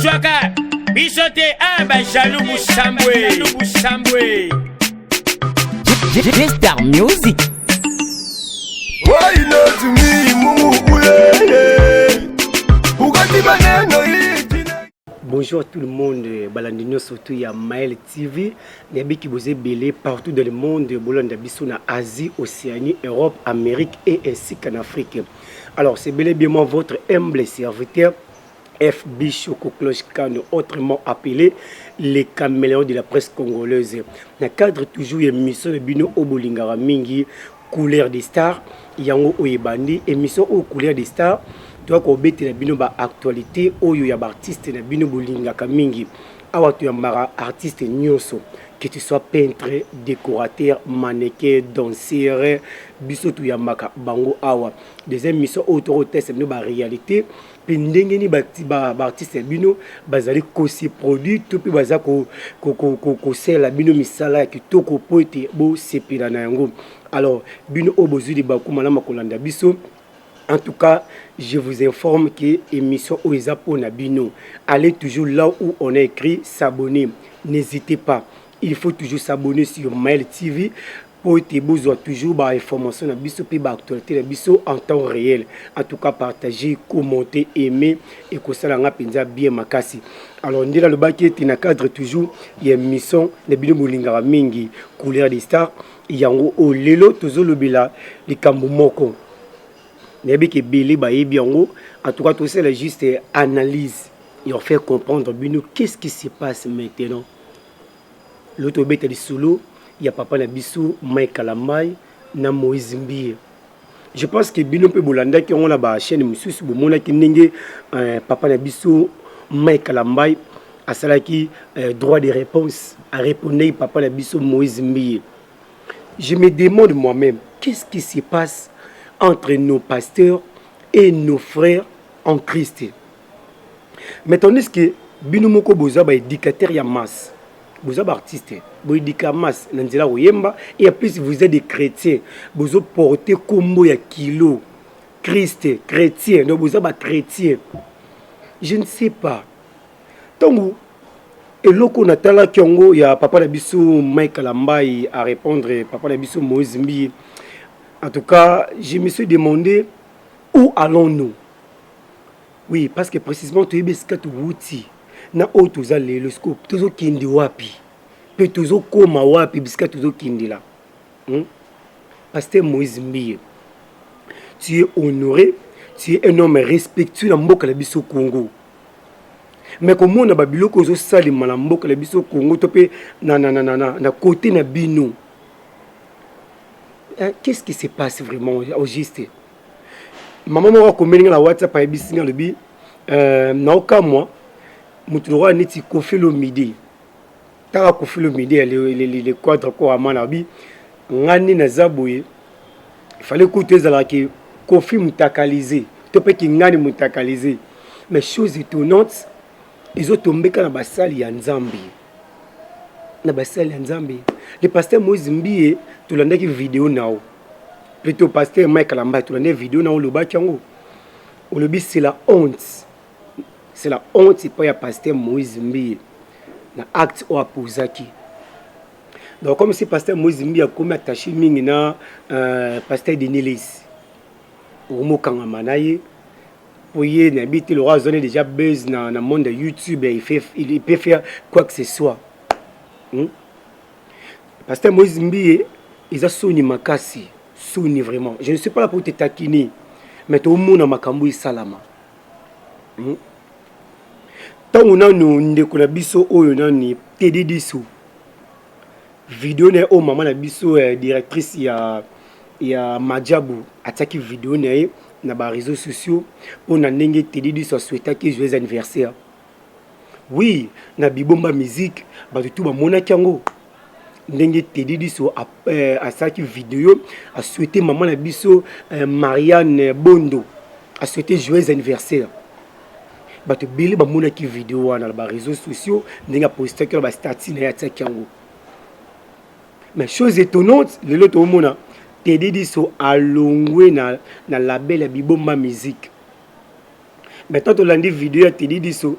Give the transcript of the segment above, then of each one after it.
Bozwaka bisote jaloux Moussambwe. Star Music. Why not to me, Mumu? Bonjour à tout le monde, Balandino surtout ya Maël TV. Nabi qui vous est belé partout dans le monde, Bolanda Bissouna, Asie, Océanie, Europe, Amérique et ainsi qu'en Afrique. Alors c'est bel et bien moi votre humble serviteur FB Choco Cloche Kano, autrement appelé les caméléons de la presse congolaise. Dans le cadre toujours émission de Bino Obolingara Mingi, couleur des stars, Yango Oyebandi, émission aux couleurs des stars. Toi ko beti na bino ba actualité oyo ya artiste na bino bolingaka mingi awa tu yambara artiste nyonso que tu sois peintre, décorateur, mannequin, danseur biso tu yambaka bango awa des émissions auto test bino ba réalité pe ndenge ni ba artiste bino bazali kosi produit tout pe baza ko sela bino misala ya kitoko poete bo sepila na yango. Alors bino obozuli ba kuma na makolanda biso. En tout cas, je vous informe que l'émission Oezapo Nabino, allez toujours là où on a écrit s'abonner. N'hésitez pas. Il faut toujours s'abonner sur Maël TV pour être besoin toujours d'informations na biso pe actualité na biso en temps réel. En tout cas, partager, commenter, aimer et que ça nga penza bien makasi. Alors ndela le baki est na cadre toujours l'émission na bino bolingara mingi couleur des stars yango o lelo tozo lobela likambo moko. En tout cas, tout ça, c'est juste analyse. Et on fait comprendre qu'est-ce qui se passe maintenant. L'autre bête de solo, il y a Papa Nabiso, Mike Kalamai, na Moïse Mbie. Je pense que Bino pe Bolanda qui ont la chaîne Moussous, Boumona qui n'engue Papa Nabiso, Mike Kalamai, à cela qui droit de réponse, à répondre Papa Nabiso, Moïse Mbie. Je me demande moi-même, qu'est-ce qui se passe entre nos pasteurs et nos frères en Christ. Maintenant, est-ce que Binomoko Boza ba éducateur ya masse, Boza ba artiste, bo éduca masse, nanzela oyemba et en plus vous êtes des chrétiens, Bozo porter combo ya kilo, Christ, chrétien, donc Boza ba chrétien. Je ne sais pas. Tango et loko natala kyongo ya Papa Nabiso Mike Kalambai à répondre Papa Nabiso Moïse Mbie. En tout cas, je me suis demandé où allons-nous. Oui, parce que précisément, tu es beskat wuti. Na o tuza le scope, tuzo kindi wapi. Pe tuzo koma wapi biskat tuzo kindi là. Pasteur Moïse Mbie. Tu es honoré, tu es un homme respectueux dans mboka la biso Congo. Mais comme on a babiloko zo sali na mboka la biso Congo topé na côté na bino. Qu'est-ce qui se passe vraiment au juste? Maman m'a communiqué la WhatsApp à Ebisinga le bi. Na aucun mois, mutuloa neti kofi le midi. Tara kofi le midi les quadres quoi à manabi. Ngani na zaboye. Il fallait écouter ça que kofi mutakalisé. Topé ki ngani mutakalisé. Mais chose étonnante, ils ont tombé quand la basali ya Nzambi. Na basali ya Nzambi. Le pasteur Moïse Mbie tu l'as dit vidéo now. Plutôt pasteur Mike Kalambai tu l'as dit vidéo now le bakango. Le but c'est la honte. C'est la honte c'est pas ya pasteur Moïse Mbie. Na acte au apozaki. Donc comme si pasteur Moïse Mbie a comme attaché mingi na pasteur Denilis. Omo kanga manaye. Poye na bite le roi zone déjà buzz na monde de YouTube il peut faire quoi que ce soit. Pasteur Moïse Mbie, ils ont sonné makasi, sonné vraiment. Je ne suis pas là pour te taquiner, mais tout le monde a makambo salama. Tant on a nous ndekona biso oyo nani tedi diso. Vidéo ne o maman na biso directrice ya Majabu attaque vidéo ne na ba réseaux sociaux pour na ndenge tedi diso souhaiter que joyeux anniversaire. Oui, na bibomba musique, ba tout ba mona kango. Ndenge tedi diso a saki vidéo a souhaité maman na biso Marianne Bondo a souhaité joyeux anniversaire. Ba te beli ba mona ki vidéo na ba réseaux sociaux ndenge poster que ba statut na ya tsakango. Mais chose étonnante, le lot au mona tedi diso a longwe na label ya bibomba musique. Mais tant on l'a dit vidéo tedi diso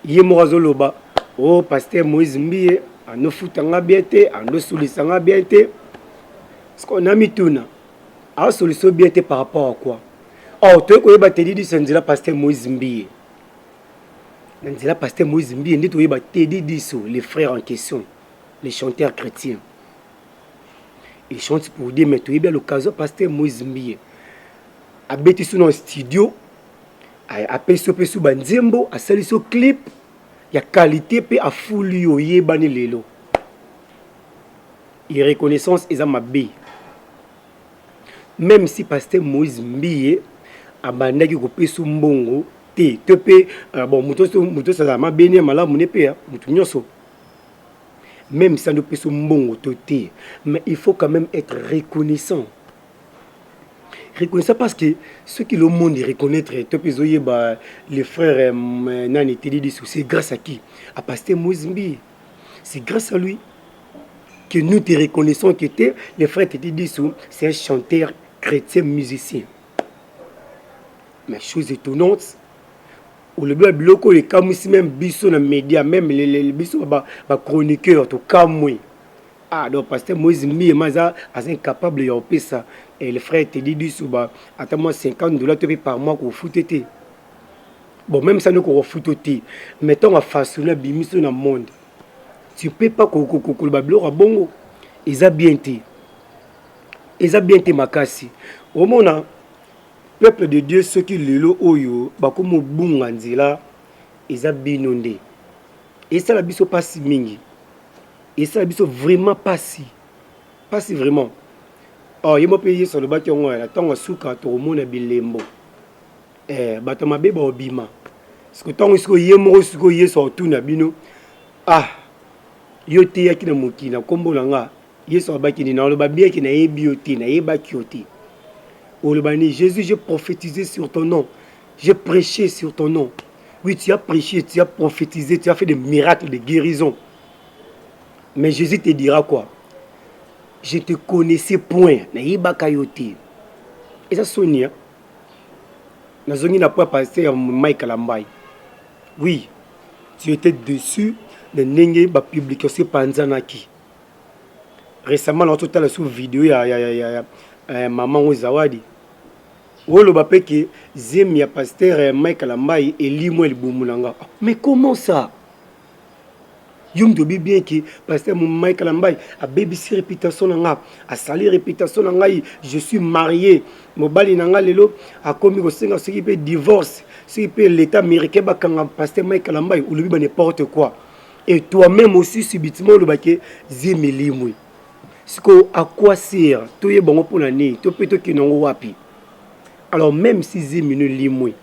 ye moko azoloba oh pasteur Moïse Mbie anofutanga bien te anosulisanga bien te parce qu'on a mituna asoluliso bien te par rapport à quoi or toye koyeba Teddy Diso nzela pasteur Moïse Mbie nzela pasteur Moïse Mbie nde toyeba Teddy Diso les frères en question les chanteurs chrétiens ils chantent pour dire mais toyebi à l'occasion pasteur Moïse Mbie abeti sous dans studio apesi pe sous banzembo asali so clip ya qualité pe afuli oyebani lelo et reconnaissance eza mabe même si pasteur Moïse Mbie abandaki kopesa mbongo te te pe bon muto ça ma beni malamu ne pe mutu nyonso même si on ne peut pas mbongo te mais il faut quand même être reconnaissant. Reconnaissant parce que ceux qui le monde reconnaître les frères Nani Teddy Diso, c'est grâce à qui? À pasteur Moïse Mbie. C'est grâce à lui que nous te reconnaissons que les frères Teddy Diso, c'est un chanteur chrétien musicien. Mais chose étonnante, au le bloc les camus même biso dans médias même les biso ba chroniqueurs to kamwe. Ah donc pasteur Moïse Mbie maza est incapable de faire ça. Et le frère Teddy Diso, attends-moi $50 par mois pour foutre. Bon, même ça, nous qu'on fout. Mettons à façonner bimiso dans le monde. Tu ne peux pas que le bablo a bon. Ils ont bien été. Ils ont bien été makasi. Au moment peuple de Dieu, ceux qui le oyo, comme au bunganzila, ils ont bien inondé. Et ça, la biso pas si mingi. Et ça, la biso vraiment pas si. Pas si vraiment. Oh, il m'a payé sur le bâtiment, là, tant que souka, tout le monde a bilembo. Bâtiment bébé obima. Parce que tant que y est mort, ce que y est sur tout nabino. Ah, yote ya kina mukina, kombo langa, y est sur le bâtiment, le babia qui n'a bioté, n'a pas kioté. Oh, le bani, Jésus, j'ai prophétisé sur ton nom. J'ai prêché sur ton nom. Oui, tu as prêché, tu as prophétisé, tu as fait des miracles, des guérisons. Mais Jésus te dira quoi? Je te connaissais point. Et ça Sonia. Nazongi n'a pas passé à Mike Lambai. Oui, tu étais dessus de Nenge ba publication Panzanaki. Récemment, dans total sous vidéo, il y a maman Ozawadi. Où le bapé qui zem ya pasteur Mike Lambai et Limoel Boumulanga. Mais comment ça? Yum to bien que pasteur Mike Lambai a BBC réputation nanga a sali réputation nanga je suis marié mobali nanga lelo a commis au senga ce qui peut divorce ce qui peut l'état américain ba kanga pasteur Mike Lambai ou le bi n'importe quoi et toi-même aussi subitement le baké zemeli mui ce que à quoi sert to ye bongo pour l'année to peut to kinongo wapi alors même si zeminu limui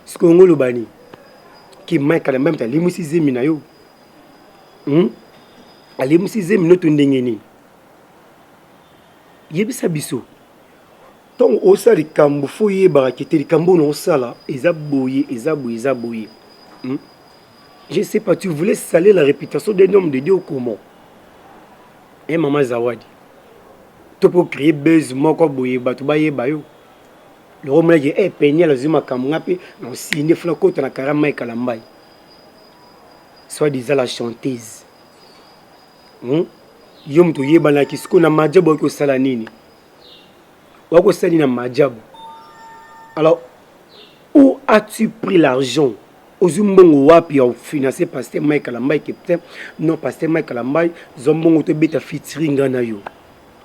ce que ngolo bani qui Mike Lambai ta limu si zemina yo allez me 6e minute ndengeni yebisa biso ton osali kambo foye barakete likambo no sala ezaboye je sais pas tu voulais salir la réputation d'un homme de Dieu comment et maman Zawadi to pour créer buzz moko boye batu ba yeba yo le homme là est peigné la zuma kamngape non signé flako na karama Ikalambai soit disant la chanteuse. Yom to yebana kisiko na majabu wako sala nini? Wako sali na majabu. Alors, où as-tu pris l'argent? Ozumbongo wapi au financer pasteur Mike Lambai capitaine? Non, pasteur Mike Lambai, zombongo to beta featuring na yo.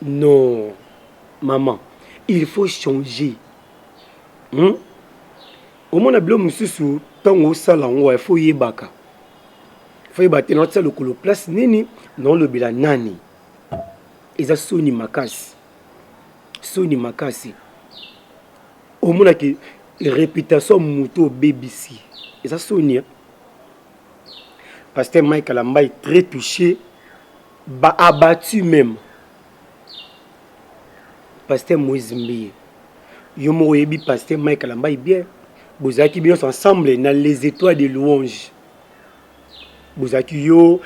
Non, maman, il faut changer. Au moins na blo mususu tango sala ngo il faut yebaka. Il faut battre notre le colo place nini non le bila nani eza soni makasi au moins que réputation muto BBC eza soni pasteur Mike Lambai très touché abattu même pasteur Moïse Mbie yo mo yebi pasteur Mike Lambai bien bozaki bien ensemble dans les étoiles de louange. Bouzakio,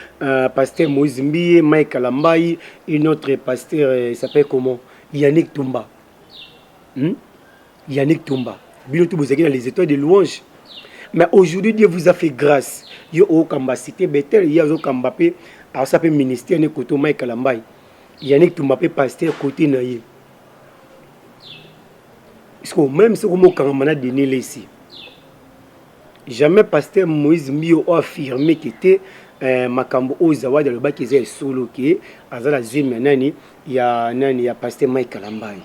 pasteur Moïse Mbie, Mike Lambai, et notre pasteur, il s'appelle comment? Yannick Toumba. Yannick Toumba. Bilotou Bouzaki dans les étoiles de louange. Mais aujourd'hui, Dieu vous a fait grâce. Yo au kamba cité Bethel, il y a au kamba pe, alors ça peut ministère ne koto Mike Kalambay. Yannick tu m'appelles pasteur côté naïe. Parce que même si on a donné ici, jamais pasteur Moïse Mio a affirmé qu'il était makambo ozawa de le bas qui est solo qui azala zime nani il y a pasteur Mike Kalambay.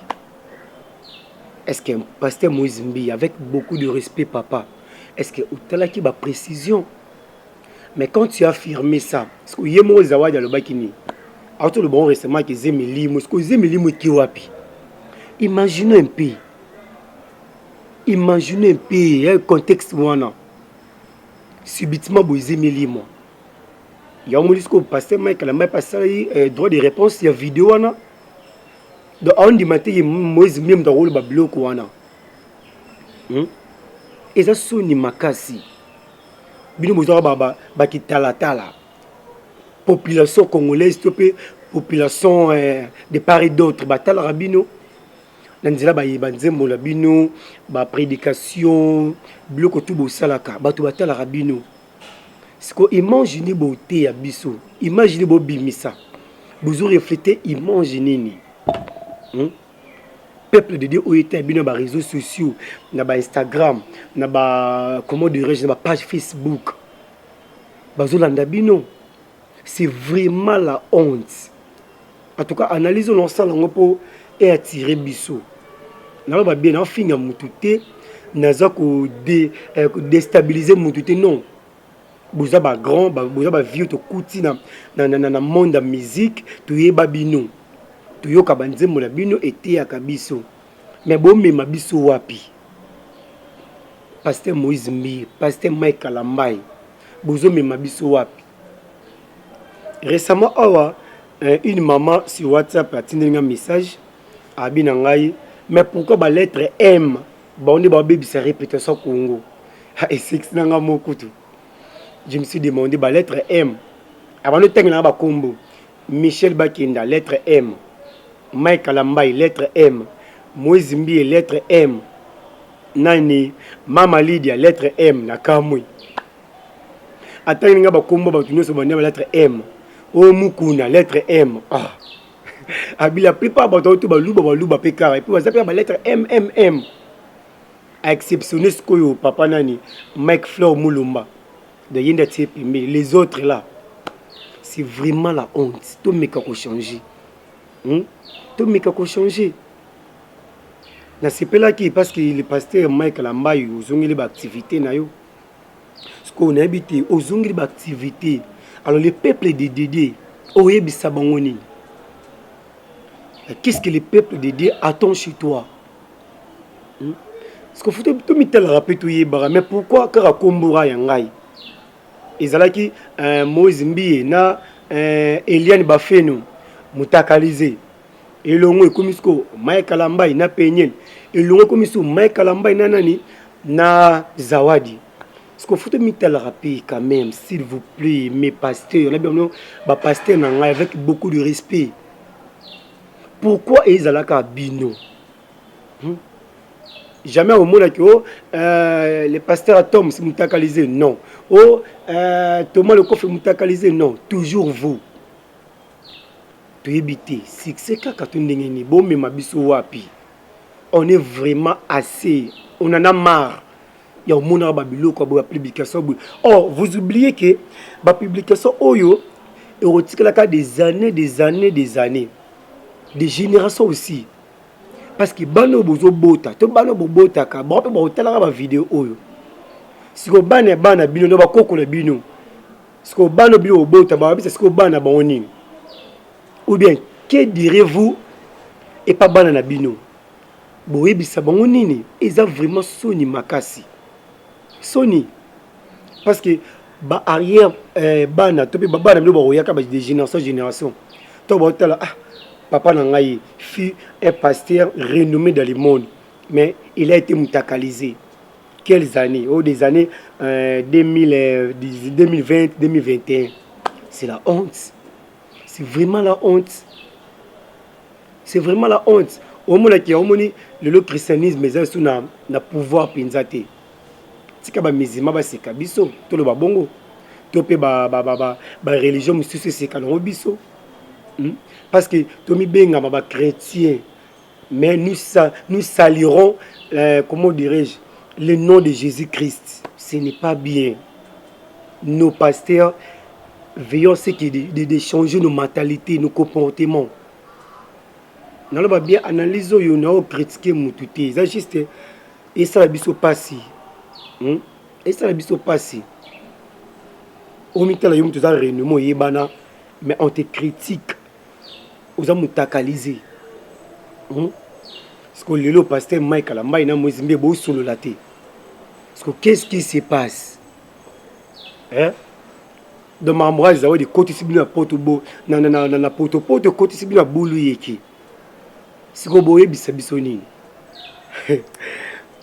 Est-ce que pasteur Moïse Mbi avec beaucoup de respect papa, est-ce que utala qui ba précision? Mais quand tu as affirmé ça, parce que yemo ozawa de le bas qui ni auto le bon récemment qui zeme limo, ce que zeme limo qui wapi. Imaginez un peu. Imaginez un peu un contexte wana. Subitement bozeme limo. Il y a un moment où pasteur Mike Kalambay passé droit de réponse, il y a vidéo wana. Donc on dit matin Moïse même dans le bloc wana. Et ça sonne makasi. Bino mozora baba baki tala. Population congolaise topé population de part et d'autre batala rabino. Nanzela ba yebanzembo la bino ba prédication bloc tout bo salaka batu batala rabino. Ce que imaginez beauté ya biso. Imaginez bo bimisa. Vous refléter imaginez ni. Peuple de Dieu où était bien dans les réseaux sociaux, dans Instagram, dans comment dirais-je, dans page Facebook. C'est vraiment la honte. En tout cas, analysons l'ensemble pour attirer biso. Nous va bien en fin à mutute, naza ko déstabiliser mutute non. Vous avez grand, vous avez vieux to kuti na monde de musique, tu es babino. Tuyoka banzembo la bino ete ya kabiso. Mais bon mema biso wapi. Pasteur Moïse Mbi, pasteur Mike Kalambay. Bozo mema biso wapi. Récemment une maman sur WhatsApp a tenu un message à Binangaï. Mais pourquoi la lettre M? On est baby sa répétition Congo. Et c'est nanga mokutu. Je me suis demandé la lettre M. Avant de tenir ba combo. Michel Bakinda lettre M. Mike Kalambay, lettre M. Moïse Mbi, lettre M. Nani, Mama Lydia, lettre M. Nakamui. Attends, il y a un combo de la lettre M. Oh Mukuna, lettre M. Ah. La plupart de tout baluba pekara. Et puis, vous avez la lettre M. À exceptionner ce que papa Nani, Mike Fleur Moulumba. De Yenda Tsepi, mais les autres là, c'est vraiment la honte. Tout le monde a changé. Tout le monde a changé. C'est pas là parce que le pasteur Mike Kalambay a une activité. Ce qu'on a habité, ils ont une activité. Alors le peuple de Dédé, qu'est-ce que le peuple de Dédé attend chez toi? Parce qu'il faut tout mettre le rappel, mais pourquoi Karakombora Yangai? Ils ont dit Moïse Mbi na Eliane Bafeno mutakalize. Et l'on comme ça, Mike Kalambay na Peñel. Et l'on comme ça, Mike Kalambay na nani na Zawadi. Est-ce qu'il faut mettre le rappel quand même, s'il vous plaît, mes pasteurs, les pasteurs avec beaucoup de respect. Pourquoi ils ont la bino? Jamais au monde que les pasteurs Tom c'est mutakalisé, non. Oh, Thomas le coffre mutakalisé, non. Toujours vous. On est vraiment assez. On en a marre. Il y a un monde qui a publication. Oh, vous oubliez que la publication Oyo est des années, des générations aussi. Parce que bano bozo bota, to bano bota ka, ba pe ba tala ba vidéo Oyo. Si ko bana bino no ba kokola bino. Si ko bano bio bota ba bisa si ko bana ba oni. Ou bien, que direz-vous et pas banana bino? Boye bisa bango nini? Ils ont vraiment Sony makasi. Sony. Parce que ba arrière bana to pe ba bana bino ba oyaka ba de génération. To ba tala papa Nangaï fut un pasteur renommé dans le monde, mais il a été mutakalisé. Quelles années? Oh, des années 2020, 2021. C'est la honte. C'est vraiment la honte. C'est vraiment la honte. Au moment où le christianisme est sous le pouvoir pinzate. tika ba musulman ba seka biso to le ba bongo to pe ba religion mususu seka no biso. Parce que Tommy Benga ba chrétien, mais nous salirons comment dirais-je le nom de Jésus-Christ. Ce n'est pas bien. Nos pasteurs veillons ce qui de changer nos mentalités, nos comportements. Nous allons bien analyser yo na critiquer mututé. C'est juste et ça la biso passi. Et ça la biso passi. Au mitala yo mutuza renouement yebana mais on te critique. Aux hommes takalisés. Parce que le pasteur Mike Alamba il a mozimbe beau solo laté. Parce que qu'est-ce qui se passe? Dans ma membrane, ils ont des côtés sibina potobo, na poto côté sibina boulou yeki. C'est que boye bisabisoni.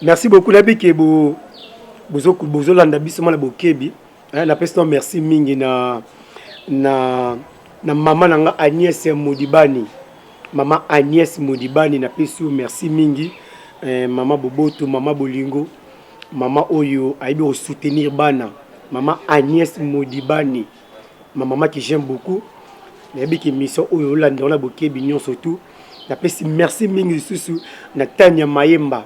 Merci beaucoup labi ke bozo landa bisoma na bokebi. Na personne merci mingi na maman nanga Agnès Modibani. Maman Agnès Modibani na pesu merci mingi. Maman Boboto, maman Bolingo, maman Oyo aibi au soutenir bana. Maman Agnès Modibani. Ma maman qui j'aime beaucoup. Nabi ki mission Oyo la ndona bokebi nyon surtout. Na pesu merci mingi susu na Tania Mayemba.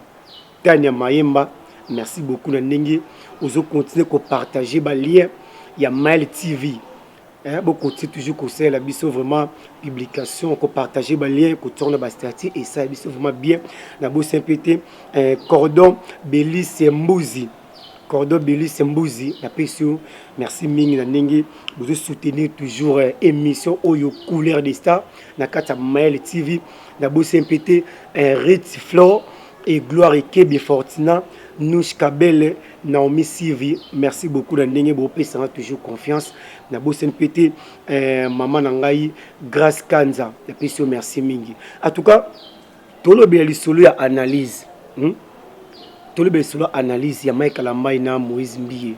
Tania Mayemba, merci beaucoup na ndenge ozo continuer ko partager ba lien ya Mail TV. Beaucoup toujours conseil la biso vraiment publication qu'on partager ba lien qu'on tourne ba statut et ça biso vraiment bien na beau sympathie cordon Belis Mbouzi na peso merci mingi na ndenge vous soutenir toujours émission Oyo couleur des stars na kata Mail TV na beau sympathie Ritz Flore et Gloire et Kebi Fortina Nouch Kabele Naomi Sivi, merci beaucoup d'endenge bopé ça toujours confiance na bo SNPT maman nangai Grace Kanza et puis merci mingi. En tout cas tolo be lisolo ya analyse tolo be solo analyse ya Mike Alamba na Moïse Mbiye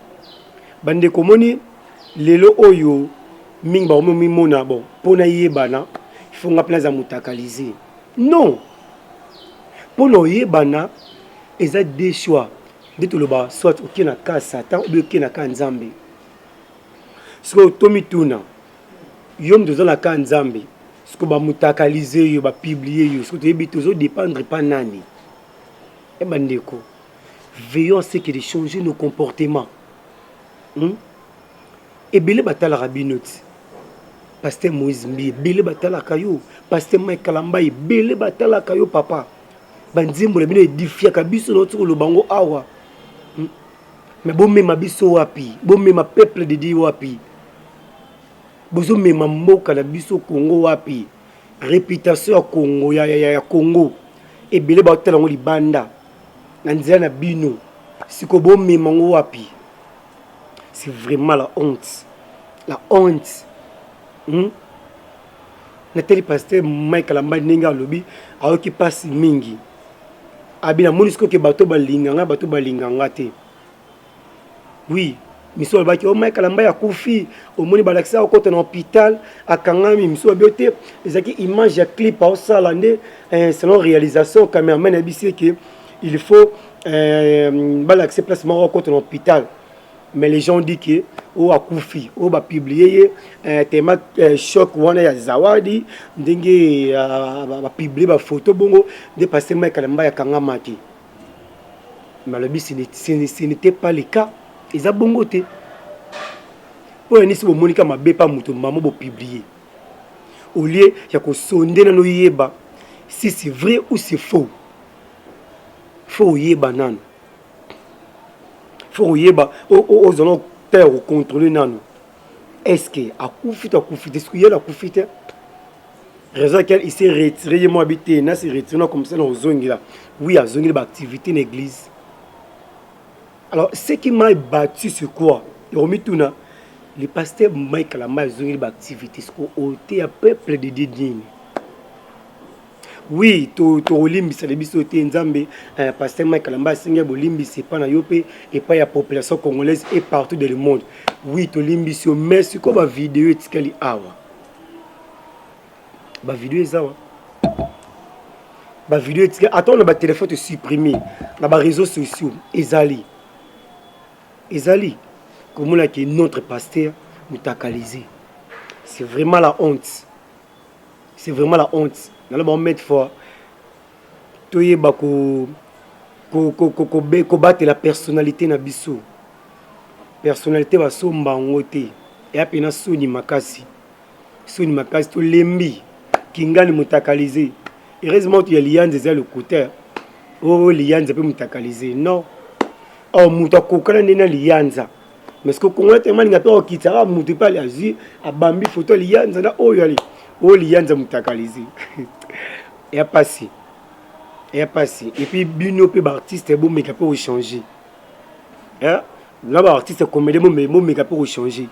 bande komoni lelo oyo mingi ba mo mimona bon pona yebana il faut nga plaza mutakaliser non pona yebana eza des choix de tout le bas soit aucun na ka Satan ou aucun na ka Nzambe. Ce que Tommy Tuna yom de la ka Nzambe ce que ba mutakaliser yo ba publier yo ce que tu besoin dépendre pas nani et bandeko veillons ce qui de changer nos comportements et belé batala rabinoti pasteur Moïse Mbiye belé batala kayo pasteur Mike Alamba belé batala kayo papa banzimbo le bino édifier kabiso notre le bango awa mais bon même biso wapi bon même peuple de Dieu wapi bozo même mboka na biso Congo wapi réputation ya Congo ya Congo et belé batala ngo libanda na nzela na bino siko bon même ngo wapi c'est vraiment la honte Nathalie pasteur Mike Alamba ninga lobi aoki passe mingi abina monisco ke bato balinganga te oui miso baki o Mike Alamba ya kufi o moni balakisa ko na hôpital akangami miso biote ezaki image ya clip au salande selon réalisation cameraman abisi que il faut balakisa placement ko na hôpital mais les gens disent que o akufi o ba publier tema choc wana ya zawadi ndenge ba publier ba photo bongo de passer Mike Alamba ya kangama ki mais ce n'était pas le cas ils a bongo te o ni si bo monika mabe pa muto mamo bo publier au lieu ya ko sonde na no yeba si c'est vrai ou c'est faux faut yeba nan faut yeba aux allons terre contrôler nano est-ce que akufi est-ce qu'il y a la kufite raison qu'elle il s'est retiré moi habité na s'est retiré comme ça dans zone là oui à zone d'activité l'église alors ce qui m'a battu c'est quoi Romitouna le pasteur Mike Alamba zone d'activité ce qu'on était à peuple de Dieu. Oui, to olimbi ça biso te Nzambe pasteur Mike Alamba singa bolimbi c'est pas na yope et pas la population congolaise et partout dans le monde. Oui, to limbi so mais c'est quoi ba vidéo etikali awa. Ba vidéo ezawa. Ba vidéo etikali attends na ba téléphone te supprimer na ba réseaux sociaux ezali. ezali komona que notre pasteur mutakalisé. C'est vraiment la honte. C'est vraiment la honte. Dans le moment fois toyeba ko battre la personnalité na biso. Personnalité ba somba ngote. Et apena soni makasi. Soni makasi to lembi kingani mutakalisé. Heureusement tu y a lianze za le côté. Oh lianze peut mutakalisé. Non. Oh mutakokana nena lianza. Mais ce que Congolais tellement il n'a pas okitara mutu pas les a bambi photo lianza na oh yali. Oh lianza mutakalisé. Et a passé. Et puis bino pe artiste bon mais peut changer. Hein? Là ba artiste comédien mais peut changer.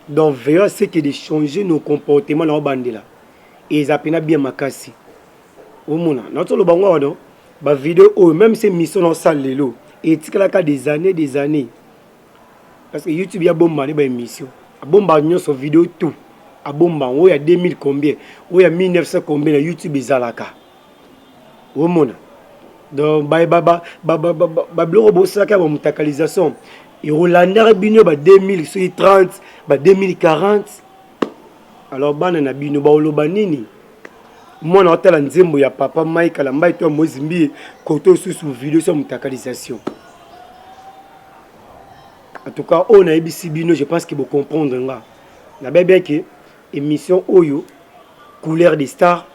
Donc verra c'est que de changer nos comportements dans bande là. Et ils appellent bien makasi. Au mona, notre le bango non. Ba vidéo même ces missions dans salle lelo. Et tu as des années. Parce que YouTube y a bon ba émission. A bon ba sur vidéo tout. A bon ba il y a 2000 combien. Il y a 1900 combien YouTube ezalaka. Au mona. Donc ba bloro bosaka ba mutakalisation. Et Rolanda bino ba 2030, ba 2040. Alors bana na bino ba oloba nini? Moi na hôtel nzembo ya papa Mike Alamba to Mozimbi koto sous vidéo sur mutakalisation. En tout cas, on a ABC bino, je pense qu'il faut comprendre là. Na bien que émission Oyo couleur des stars,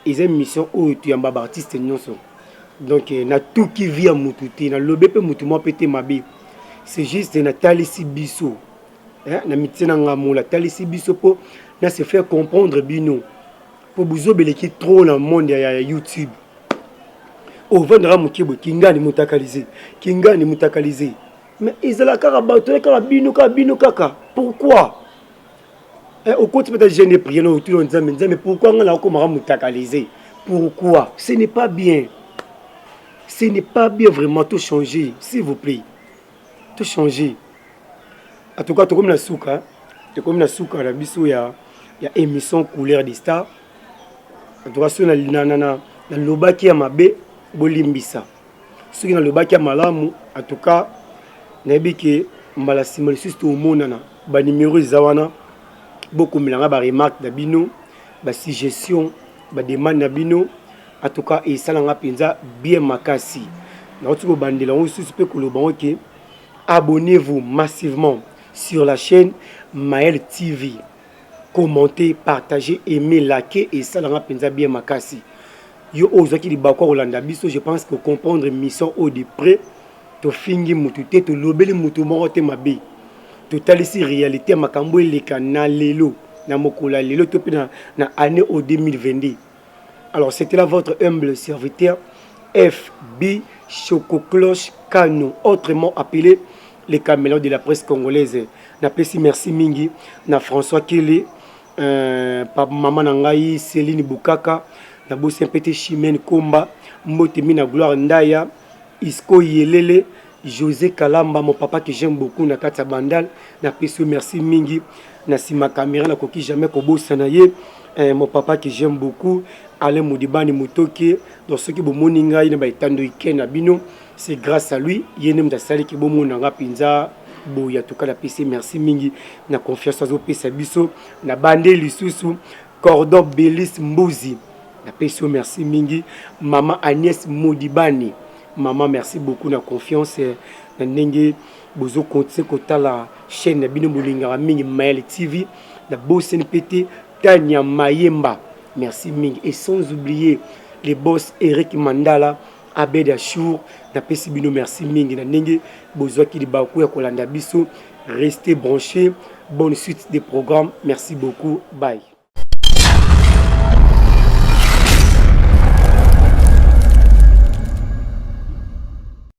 et émission Oyo tu yamba artiste nyonso. Donc na tout qui vit à mututé, na lobe pe mutumo pété mabe. C'est juste na talisi biso. Hein, na mitina ngamola talisi biso po na se faire comprendre bino. Pour vous obéir trop dans le monde ya YouTube. Au vendra mukibo kingani mutakalisé. Kingani mutakalisé. Mais ils ont la carabato, la carabino kaka. Pourquoi? Au côté peut-être gêné prier non autour en disant mais pourquoi on a comment mutakalisé? Pourquoi? Ce n'est pas bien. Ce n'est pas bien vraiment tout changer, s'il vous plaît. Tout changer. En tout cas, tout comme la souka, la biso ya émission couleur des stars. En tout cas, si on a le baki à mabe, bolimbisa. Si on a le baki à malamu, en tout cas, n'abike mbala simalisiste au monana, ba numéro zawana, beaucoup milanga ba remarque d'abino, ba suggestion, ba demande d'abino, en tout cas, et ça l'a penza bien makasi. Notre bandela, on suspect que le banque, abonnez-vous massivement sur la chaîne Maël TV. Commentez, partagez, aimez, likez et ça l'a penza bien makasi. Yo ozaki di bakwa Rolanda biso, je pense que comprendre mission au de près, to fingi mutu te, to lobeli mutu moko te mabe. To talisi réalité makambo eleka na lelo, na mokola lelo to pe na année au 2022. Alors c'était là votre humble serviteur FB Chococloche Kano, autrement appelé les caméléons de la presse congolaise. Na pesi merci mingi na François Kélé, papa maman nangai Céline Boukaka, na bosi mpete Chimène Komba, Mbotemi na Gloire Ndaya, Isco Yelele, José Kalamba, mon papa que j'aime beaucoup na kata bandal, na pesi merci mingi na sima caméra na koki jamais kobo sanaye, mon papa que j'aime beaucoup, Alain Moudibani Mutoke, dans ce qui est moninga ina ba itando iken na bino, c'est grâce à lui, yenem da sali ki bo monanga pinza. Bon, il y a tout cas la PC, merci mingi, na confiance au PC biso, na bande lisusu, cordon Bélis Mbouzi, na PC merci mingi, maman Agnès Moudibani, maman merci beaucoup na confiance, na nenge bozo continuer kota la chaîne na bino bolinga mingi Maël TV, na bossen pété Tania Mayemba, merci mingi, et sans oublier les boss Eric Mandala, Abed Achour, na pesi bino merci mingi na nenge bozo ki di baku ya kolanda biso, restez branchés, bonne suite des programmes, merci beaucoup, bye.